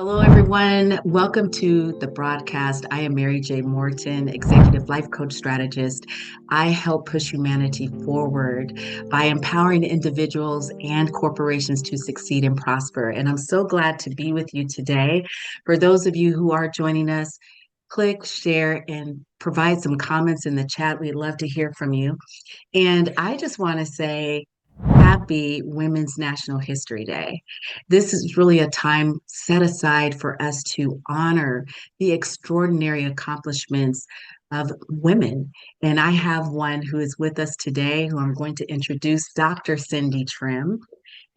Hello, everyone. Welcome to the broadcast. I am Mary J. Morton, Executive Life Coach Strategist. I help push humanity forward by empowering individuals and corporations to succeed and prosper. And I'm so glad to be with you today. For those of you who are joining us, click, share, and provide some comments in the chat. We'd love to hear from you. And I just want to say, Happy Women's National History Day. This is really a time set aside for us to honor the extraordinary accomplishments of women. And I have one who is with us today, who I'm going to introduce, Dr. Cindy Trimm.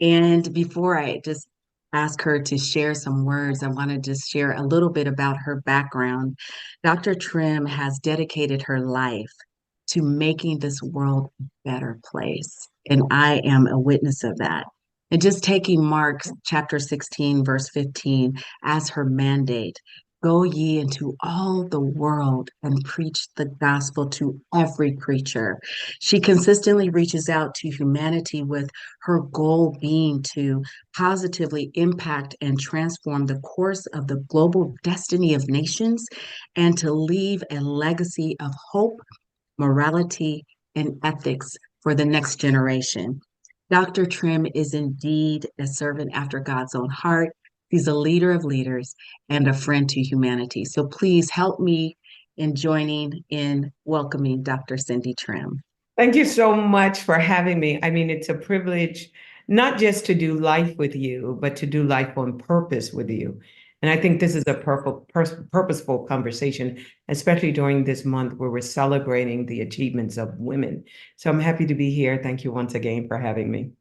And before I just ask her to share some words, I want to just share a little bit about her background. Dr. Trimm has dedicated her life to making this world a better place. And I am a witness of that. And just taking Mark chapter 16, verse 15 as her mandate, go ye into all the world and preach the gospel to every creature. She consistently reaches out to humanity with her goal being to positively impact and transform the course of the global destiny of nations and to leave a legacy of hope, morality, and ethics for the next generation. Dr. Trimm is indeed a servant after God's own heart. He's a leader of leaders and a friend to humanity. So please help me in joining in welcoming Dr. Cindy Trimm. Thank you so much for having me. I mean, it's a privilege not just to do life with you, but to do life on purpose with you. And I think this is a purposeful conversation, especially during this month where we're celebrating the achievements of women. So I'm happy to be here. Thank you once again for having me.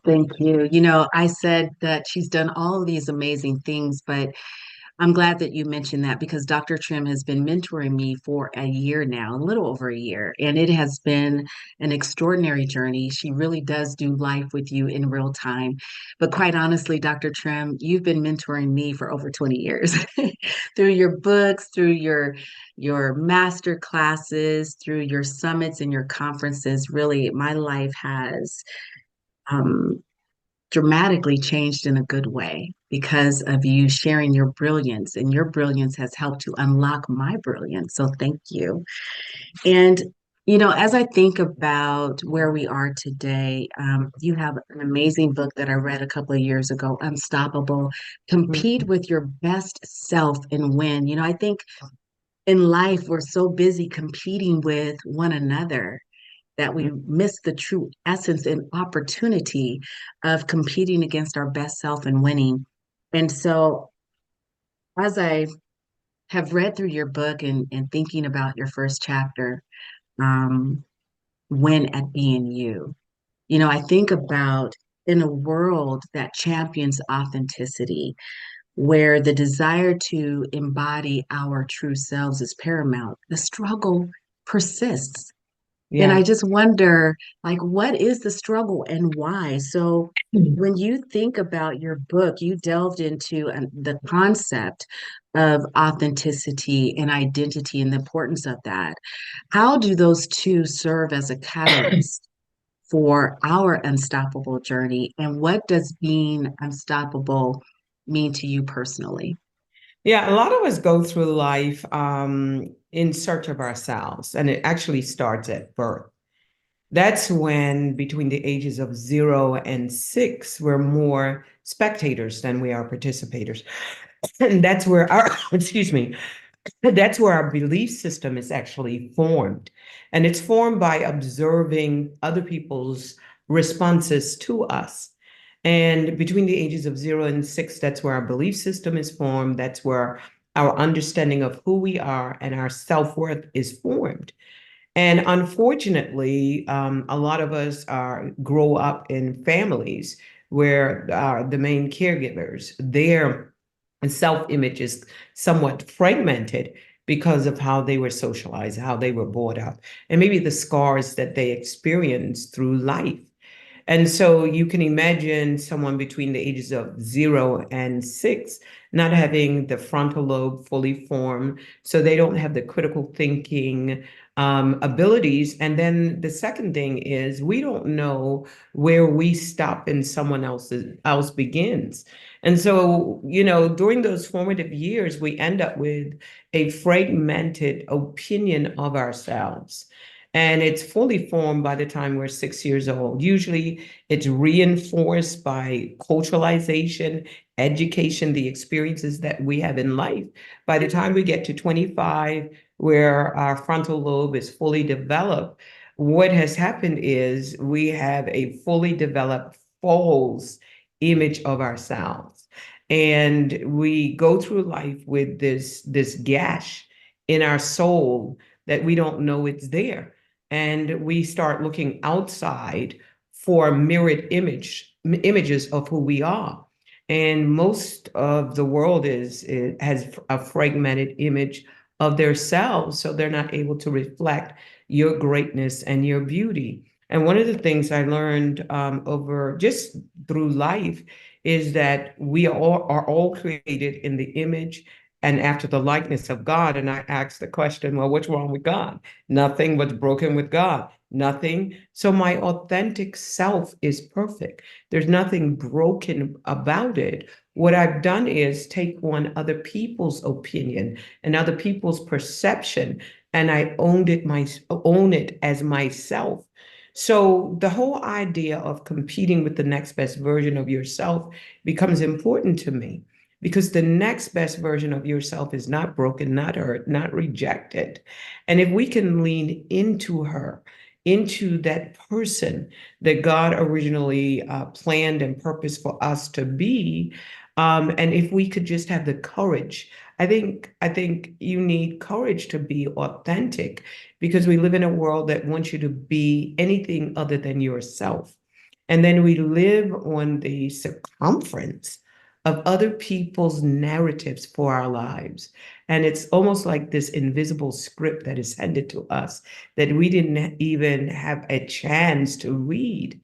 Thank you. You know, I said that she's done all of these amazing things, but I'm glad that you mentioned that because Dr. Trim has been mentoring me for a year now, a little over a year, and it has been an extraordinary journey. She really does do life with you in real time. But quite honestly, Dr. Trim, you've been mentoring me for over 20 years through your books, through your master classes, through your summits and your conferences. Really, my life has um, dramatically changed in a good way because of you sharing your brilliance, and your brilliance has helped to unlock my brilliance. So thank you. And you know, as I think about where we are today, you have an amazing book that I read a couple of years ago, Unstoppable. Compete with your best self and win. You know, I think in life we're so busy competing with one another that we miss the true essence and opportunity of competing against our best self and winning. And so, as I have read through your book and thinking about your first chapter, um, Win at Being You, you know, I think about in a world that champions authenticity, where the desire to embody our true selves is paramount, the struggle persists. And Yeah. I just wonder, like, what is the struggle and why? So, when you think about your book, you delved into the concept of authenticity and identity and the importance of that. How do those two serve as a catalyst for our unstoppable journey? And what does being unstoppable mean to you personally? Yeah, a lot of us go through life in search of ourselves, and it actually starts at birth. That's when, between the ages of 0 and 6, we're more spectators than we are participators. And that's where our, excuse me, that's where our belief system is actually formed. And it's formed by observing other people's responses to us. And between the ages of 0 and 6, that's where our belief system is formed. That's where our understanding of who we are and our self-worth is formed. And unfortunately, a lot of us grow up in families where the main caregivers, their self-image is somewhat fragmented because of how they were socialized, how they were brought up, and maybe the scars that they experienced through life. And so you can imagine someone between the ages of 0 and 6 not having the frontal lobe fully formed, so they don't have the critical thinking abilities. And then the second thing is we don't know where we stop and someone else begins. And so, during those formative years, we end up with a fragmented opinion of ourselves. And it's fully formed by the time we're 6 years old. Usually it's reinforced by culturalization, education, the experiences that we have in life. By the time we get to 25, where our frontal lobe is fully developed, what has happened is we have a fully developed false image of ourselves. And we go through life with this gash in our soul that we don't know it's there. And we start looking outside for mirrored images of who we are. And most of the world has a fragmented image of their selves, so they're not able to reflect your greatness and your beauty. And one of the things I learned over just through life is that we are all created in the image and after the likeness of God. And I asked the question, well, what's wrong with God? Nothing. What's broken with God? Nothing. So my authentic self is perfect. There's nothing broken about it. What I've done is take on other people's opinion and other people's perception, and I own it as myself. So the whole idea of competing with the next best version of yourself becomes important to me because the next best version of yourself is not broken, not hurt, not rejected. And if we can lean into her, into that person that God originally planned and purposed for us to be, and if we could just have the courage, I think you need courage to be authentic because we live in a world that wants you to be anything other than yourself. And then we live on the circumference of other people's narratives for our lives. And it's almost like this invisible script that is handed to us that we didn't even have a chance to read.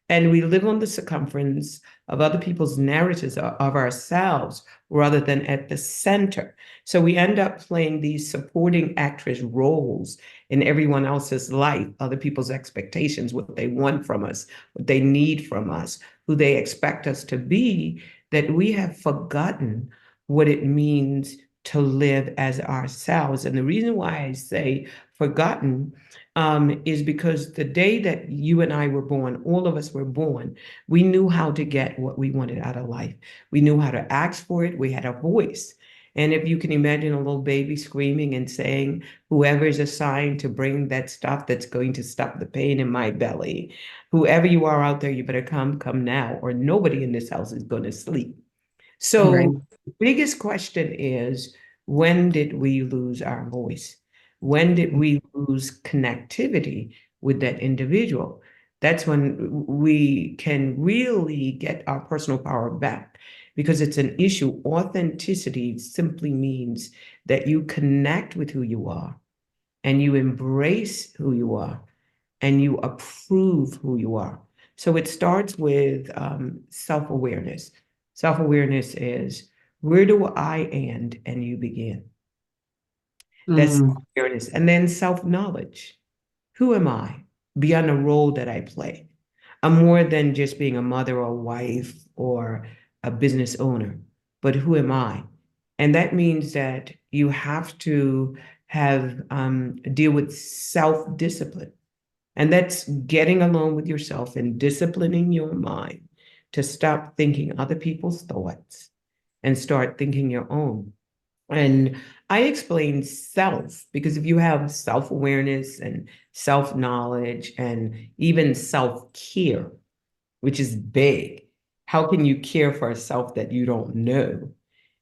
And we live on the circumference of other people's narratives of ourselves rather than at the center. So we end up playing these supporting actress roles in everyone else's life, other people's expectations, what they want from us, what they need from us, who they expect us to be, that we have forgotten what it means to live as ourselves. And the reason why I say forgotten is because the day that you and I were born, all of us were born, we knew how to get what we wanted out of life. We knew how to ask for it. We had a voice. And if you can imagine a little baby screaming and saying, whoever is assigned to bring that stuff that's going to stop the pain in my belly, whoever you are out there, you better come now, or nobody in this house is going to sleep. Right. So the biggest question is, when did we lose our voice? When did we lose connectivity with that individual? That's when we can really get our personal power back because it's an issue. Authenticity simply means that you connect with who you are and you embrace who you are and you approve who you are. So it starts with self-awareness. Self-awareness is, where do I end and you begin? That's Mm, self-awareness. And then self-knowledge. Who am I beyond the role that I play? I'm more than just being a mother or wife or a business owner, but who am I? And that means that you have to have deal with self-discipline. And that's getting alone with yourself and disciplining your mind to stop thinking other people's thoughts and start thinking your own. And I explain self because if you have self awareness and self knowledge and even self care, which is big, how can you care for a self that you don't know?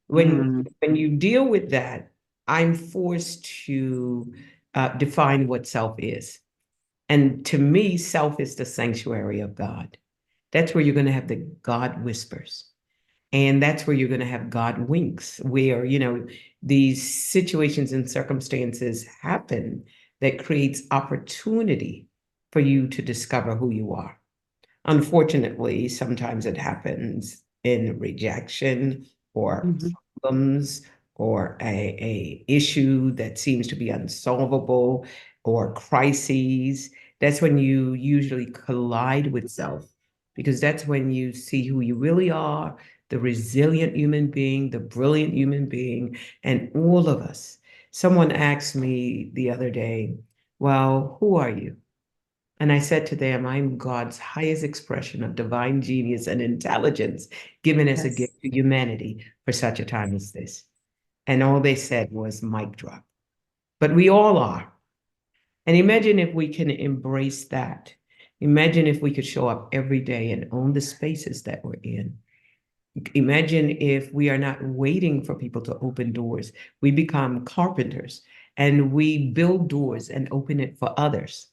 When, mm, when you deal with that, I'm forced to define what self is. And to me, self is the sanctuary of God. That's where you're going to have the God whispers. And that's where you're going to have God winks, where, these situations and circumstances happen that creates opportunity for you to discover who you are. Unfortunately, sometimes it happens in rejection or mhm. problems or a issue that seems to be unsolvable. or crises, that's when you usually collide with self, because that's when you see who you really are, the resilient human being, the brilliant human being, and all of us. Someone asked me the other day, well, who are you? And I said to them, I'm God's highest expression of divine genius and intelligence given as a Yes. gift to humanity for such a time as this. And all they said was mic drop. But we all are. And imagine if we can embrace that. Imagine if we could show up every day and own the spaces that we're in. Imagine if we are not waiting for people to open doors. We become carpenters and we build doors and open it for others.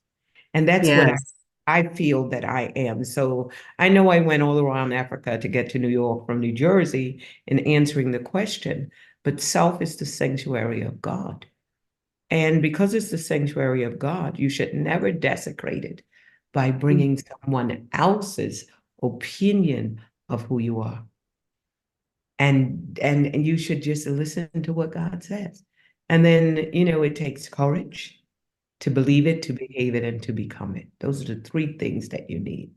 And that's what Yes. I feel that I am. So I know I went all around Africa to get to New York from New Jersey in answering the question, but self is the sanctuary of God. And because it's the sanctuary of God, you should never desecrate it by bringing someone else's opinion of who you are. And you should just listen to what God says. And then, it takes courage to believe it, to behave it, and to become it. Those are the three things that you need.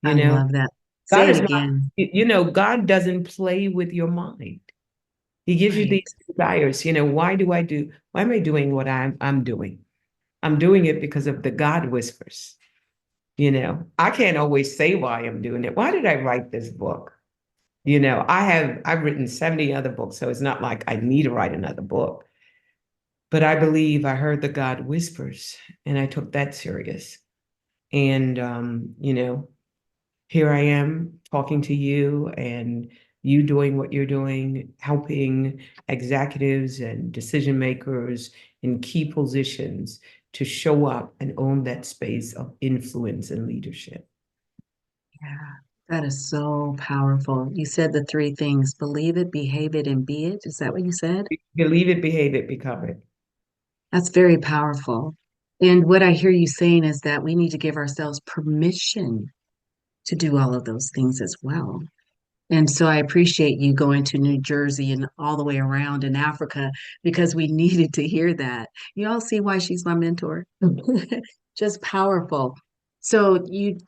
You I know, love that. God Say it is not, again. God doesn't play with your mind. He gives you Right. these desires. Why am I doing what I'm doing? I'm doing it because of the God whispers. I can't always say why I'm doing it. Why did I write this book? I've written 70 other books, so it's not like I need to write another book. But I believe I heard the God whispers and I took that serious. And here I am talking to you and you doing what you're doing, helping executives and decision makers in key positions to show up and own that space of influence and leadership. Yeah. That is so powerful. You said the three things: believe it, behave it, and be it. Is that what you said? Believe it, behave it, become it. That's very powerful. And what I hear you saying is that we need to give ourselves permission to do all of those things as well. And so I appreciate you going to New Jersey and all the way around in Africa because we needed to hear that. You all see why she's my mentor. Just powerful. So you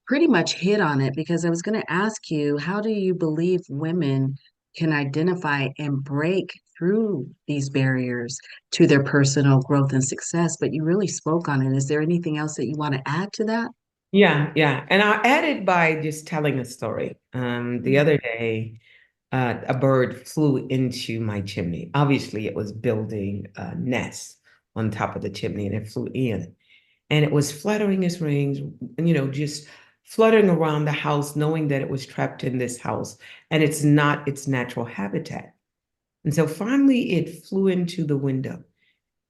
pretty much hit on it because I was going to ask you, how do you believe women can identify and break through these barriers to their personal growth and success? But you really spoke on it. Is there anything else that you want to add to that? Yeah, yeah. And I added by just telling a story. The other day, a bird flew into my chimney. Obviously, it was building a nest on top of the chimney and it flew in. And it was fluttering its wings, just fluttering around the house, knowing that it was trapped in this house and it's not its natural habitat. And so finally, it flew into the window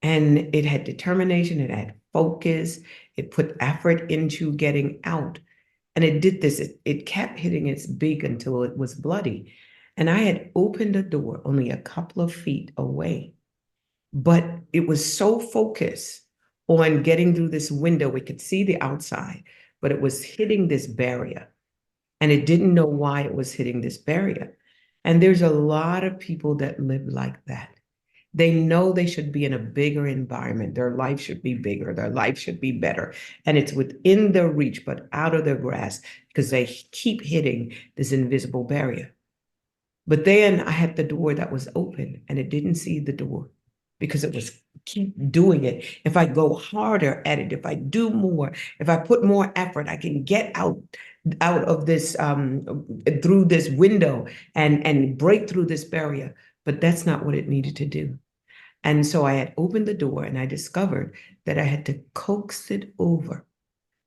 and it had determination, it had focus, it put effort into getting out. And it did this, it kept hitting its beak until it was bloody. And I had opened the door only a couple of feet away, but it was so focused on getting through this window. We could see the outside, but it was hitting this barrier. And it didn't know why it was hitting this barrier. And there's a lot of people that live like that. They know they should be in a bigger environment. Their life should be bigger. Their life should be better. And it's within their reach, but out of their grasp because they keep hitting this invisible barrier. But then I had the door that was open and it didn't see the door because it was keep doing it. If I go harder at it, if I do more, if I put more effort, I can get out of this through this window and break through this barrier. But that's not what it needed to do. And so I had opened the door and I discovered that I had to coax it over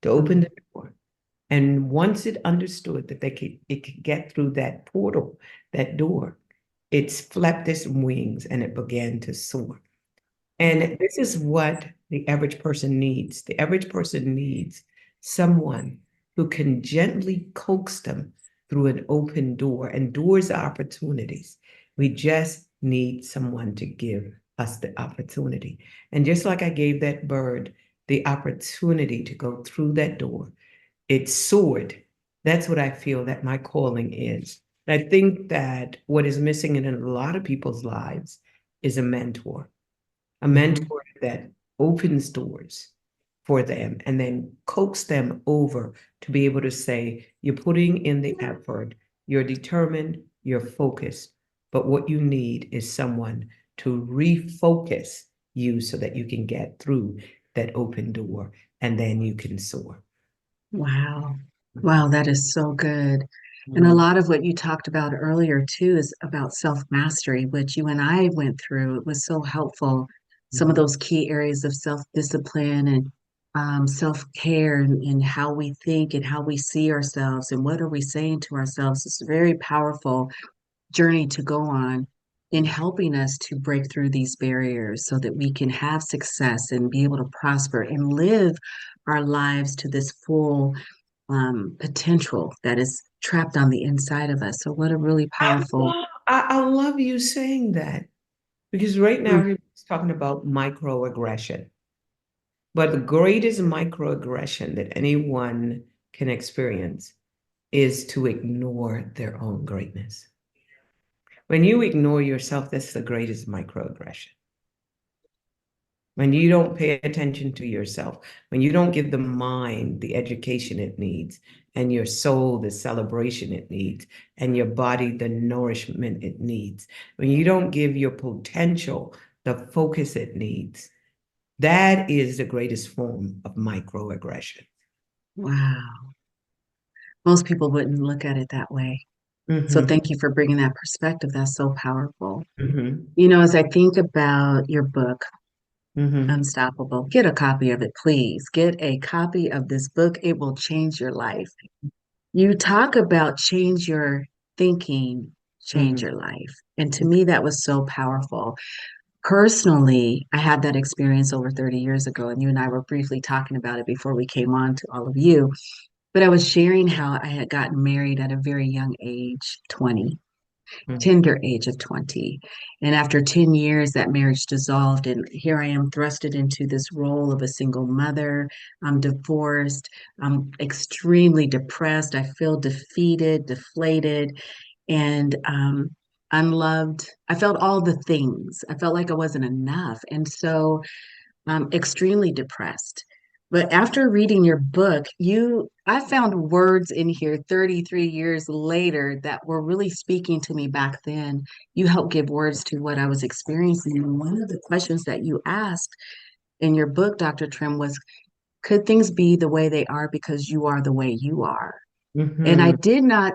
to open the door. And once it understood that it could get through that portal, that door, it flapped its wings and it began to soar. And this is what the average person needs. The average person needs someone who can gently coax them through an open door, and doors are opportunities. We just need someone to give us the opportunity. And just like I gave that bird the opportunity to go through that door, it soared. That's what I feel that my calling is. And I think that what is missing in a lot of people's lives is a mentor Mhm. that opens doors for them and then coax them over to be able to say, you're putting in the effort, you're determined, you're focused, but what you need is someone to refocus you so that you can get through that open door and then you can soar. Wow. Wow, that is so good. And a Mm, lot of what you talked about earlier too is about self-mastery, which you and I went through. It was so helpful. Some of mhm. those key areas of self-discipline and self-care and how we think and how we see ourselves and what are we saying to ourselves. It's a very powerful journey to go on in helping us to break through these barriers so that we can have success and be able to prosper and live our lives to this full potential that is trapped on the inside of us. So, what a really powerful. I love you saying that because right now Mm. everybody's talking about microaggression. But the greatest microaggression that anyone can experience is to ignore their own greatness. When you ignore yourself, that's the greatest microaggression. When you don't pay attention to yourself, when you don't give the mind the education it needs, and your soul the celebration it needs, and your body the nourishment it needs, when you don't give your potential the focus it needs, that is the greatest form of microaggression. Wow. Most people wouldn't look at it that way. So, Mm-hmm. thank you for bringing that perspective. That's so powerful. Mm-hmm. You know, as I think about your book, Mm-hmm. Unstoppable, get a copy of it, please. Get a copy of this book. It will change your life. You talk about change your thinking, change Mm-hmm. your life. And to me, that was so powerful. Personally, I had that experience over 30 years ago, and you and I were briefly talking about it before we came on to all of you. But I was sharing how I had gotten married at a very young age, 20, tender age of 20. And after 10 years, that marriage dissolved. And here I am thrusted into this role of a single mother. I'm divorced. I'm extremely depressed. I feel defeated, deflated, and unloved. I felt all the things. I felt like I wasn't enough. And so extremely depressed. But after reading your book, I found words in here 33 years later that were really speaking to me back then. You helped give words to what I was experiencing. And one of the questions that you asked in your book, Dr. Trim, was, could things be the way they are because you are the way you are? And I Mm-hmm. did not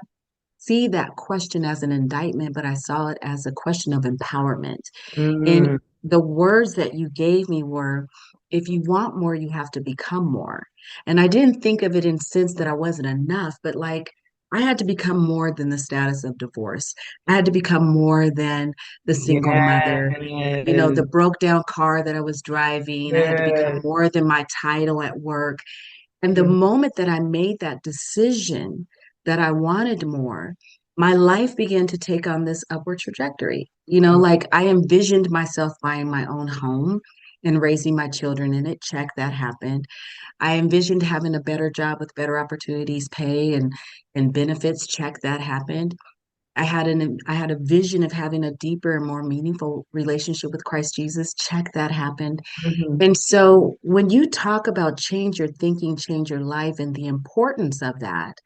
see that question as an indictment, but I saw it as a question of empowerment. And Mm-hmm. the words that you gave me were, if you want more, you have to become more. And I didn't think of it in sense that I wasn't enough, but like I had to become more than the status of divorce. I had to become more than the single mother, you know, the Yes. broke down car that I was driving. I had to become Yes. more than my title at work. And the Mm-hmm. moment that I made that decision that I wanted more, my life began to take on this upward trajectory. You know, like I envisioned myself buying my own home and raising my children in it. Check, that happened. I envisioned having a better job with better opportunities, pay and benefits. Check, that happened. I had a vision of having a deeper and more meaningful relationship with Christ Jesus. Check, that happened. Mm-hmm. And so when you talk about change your thinking, change your life, and the importance of that,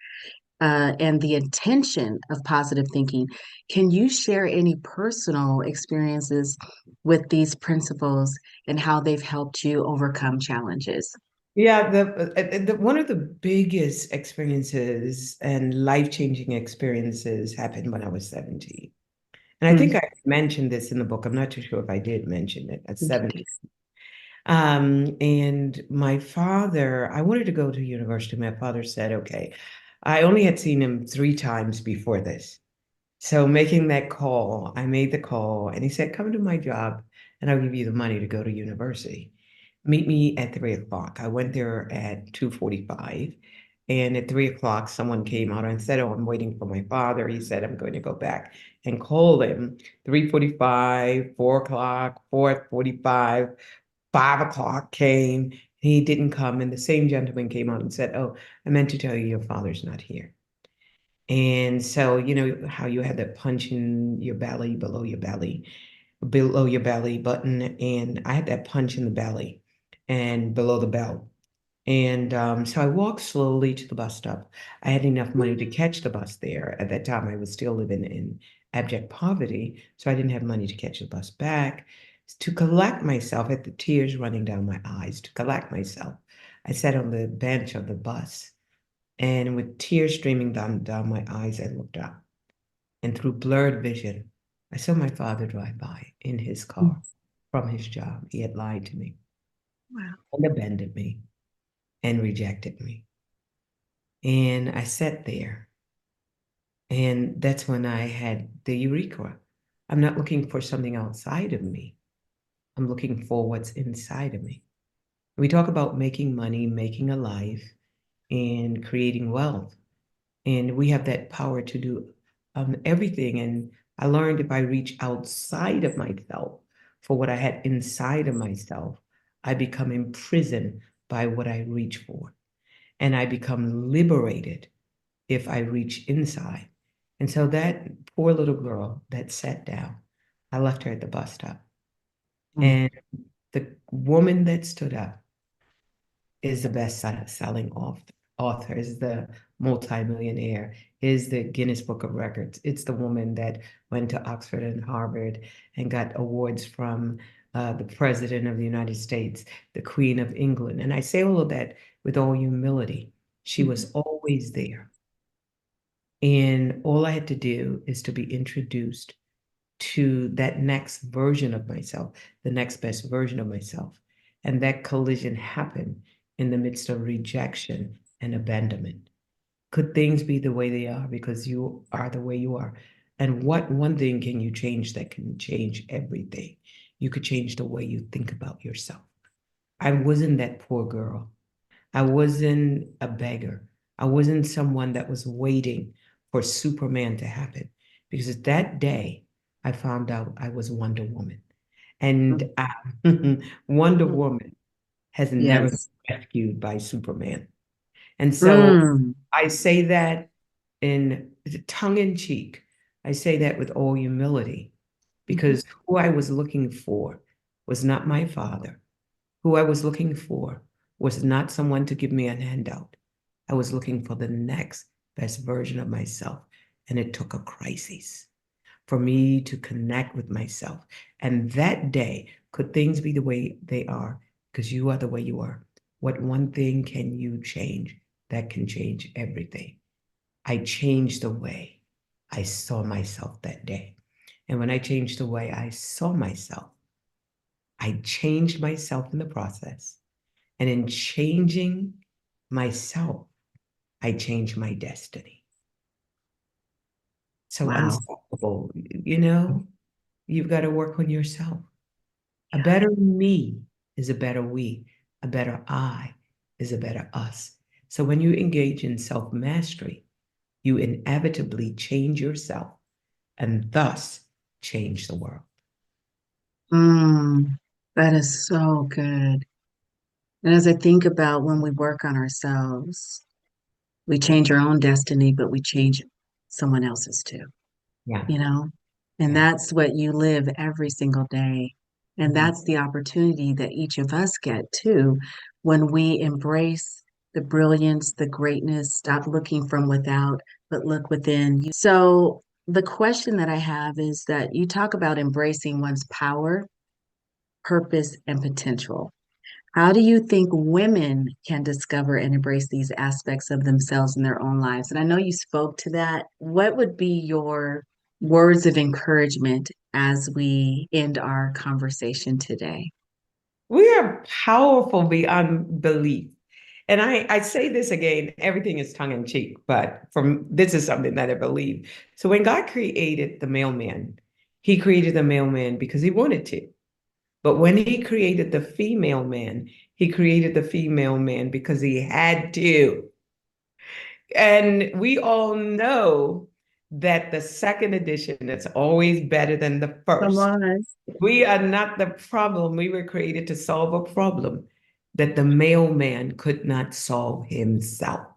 and the intention of positive thinking, can you share any personal experiences with these principles and how they've helped you overcome challenges? Yeah, one of the biggest experiences and life-changing experiences happened when I was 17. And I think Mm, I mentioned this in the book. I'm not too sure if I did mention it at thank you, 17. Denise. And my father, I wanted to go to university. My father said, okay, I only had seen him 3 times before this. So making that call, I made the call and he said, come to my job and I'll give you the money to go to university. Meet me at 3 o'clock. I went there at 2:45. And at 3 o'clock, someone came out and said, oh, I'm waiting for my father. He said, I'm going to go back and call him. 3:45, 4 o'clock, 4:45, 5 o'clock came. He didn't come. And the same gentleman came out and said, oh, I meant to tell you your father's not here. And so, you know how you had that punch in your belly, below your belly button. And I had that punch in the belly. and below the belt. And so I walked slowly to the bus stop. I had enough money to catch the bus there. At that time, I was still living in abject poverty, so I didn't have money to catch the bus back. To collect myself, I had the tears running down my eyes. To collect myself, I sat on the bench of the bus, and with tears streaming down my eyes, I looked up. And through blurred vision, I saw my father drive by in his car from his job. He had lied to me Wow. and abandoned me and rejected me. And I sat there, and that's when I had the eureka. I'm not looking for something outside of me. I'm looking for what's inside of me. We talk about making money, making a life, and creating wealth. And we have that power to do everything. And I learned if I reach outside of myself for what I had inside of myself, I become imprisoned by what I reach for. And I become liberated if I reach inside. And so that poor little girl that sat down, I left her at the bus stop. Mm. And the woman that stood up is the best-selling author, is the multimillionaire, is the Guinness Book of Records. It's the woman that went to Oxford and Harvard and got awards from the President of the United States, the Queen of England. And I say all of that with all humility. She was always there. And all I had to do is to be introduced to that next version of myself, the next best version of myself. And that collision happened in the midst of rejection and abandonment. Could things be the way they are because you are the way you are? And what one thing can you change that can change everything? You could change the way you think about yourself. I wasn't that poor girl. I wasn't a beggar. I wasn't someone that was waiting for Superman to happen. Because that day, I found out I was Wonder Woman. And Wonder Mm. Woman has never been Yes. rescued by Superman. And so Mm. I say that in tongue in cheek. I say that with all humility Mhm. because who I was looking for was not my father. Who I was looking for was not someone to give me a handout. I was looking for the next best version of myself. And it took a crisis for me to connect with myself. And that day, could things be the way they are? Because you are the way you are. What one thing can you change that can change everything? I changed the way I saw myself that day. And when I changed the way I saw myself, I changed myself in the process. And in changing myself, I changed my destiny. So Wow. unstoppable, you know, you've got to work on yourself. A Yeah. better me is a better we. A better I is a better us. So when you engage in self mastery, you inevitably change yourself and thus change the world. Mm. That is so good. And as I think about when we work on ourselves, we change our own destiny, but we change someone else's too, Yeah, you know? And yeah. that's what you live every single day. And Mhm. that's the opportunity that each of us get too when we embrace the brilliance, the greatness, stop looking from without, but look within. So, the question that I have is that you talk about embracing one's power, purpose, and potential. How do you think women can discover and embrace these aspects of themselves in their own lives? And I know you spoke to that. What would be your words of encouragement as we end our conversation today? We are powerful beyond belief. And I say this again, everything is tongue in cheek, but from this is something that I believe. So when God created the mailman, he created the mailman because he wanted to. But when he created the female man, he created the female man because he had to. And we all know that the second edition is always better than the Come first. on. We are not the problem. We were created to solve a problem that the mailman could not solve himself.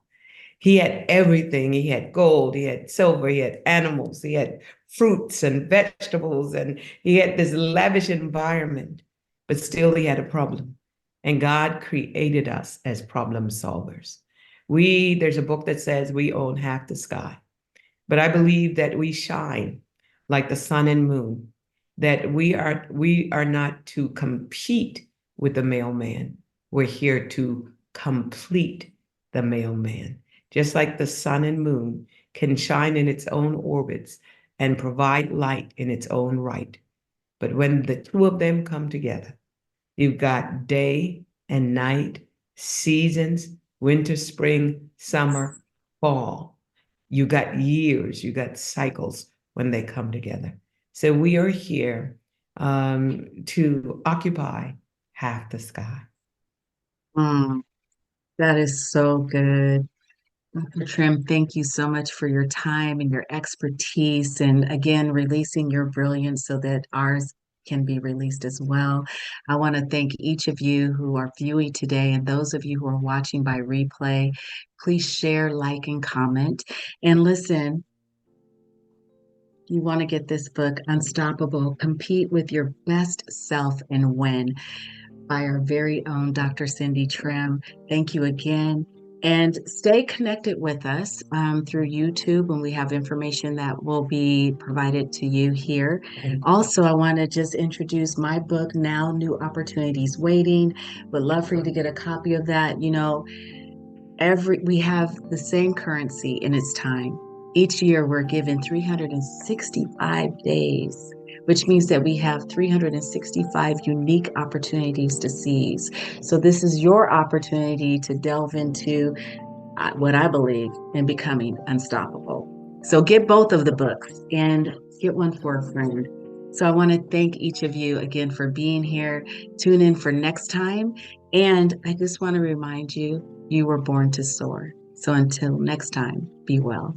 He had everything. He had gold, he had silver, he had animals, he had fruits and vegetables, and he had this lavish environment, but still he had a problem. And God created us as problem solvers. There's a book that says we own half the sky, but I believe that we shine like the sun and moon, that we are not to compete with the mailman. We're here to complete the mailman. Just like the sun and moon can shine in its own orbits and provide light in its own right. But when the two of them come together, you've got day and night, seasons, winter, spring, summer, fall. You got years, you got cycles when they come together. So we are here to occupy half the sky. Mm, that is so good. Dr. Trimm, thank you so much for your time and your expertise, and again, releasing your brilliance so that ours can be released as well. I want to thank each of you who are viewing today and those of you who are watching by replay. Please share, like, and comment. And listen, you want to get this book, Unstoppable, Compete with Your Best Self and Win, by our very own Dr. Cindy Trimm. Thank you again. And stay connected with us through YouTube when we have information that will be provided to you here. Also, I want to just introduce my book, Now New Opportunities Waiting. Would love for you to get a copy of that. You know, we have the same currency in its time. Each year we're given 365 days, which means that we have 365 unique opportunities to seize. So this is your opportunity to delve into what I believe in becoming unstoppable. So get both of the books and get one for a friend. So I want to thank each of you again for being here. Tune in for next time. And I just want to remind you, you were born to soar. So until next time, be well.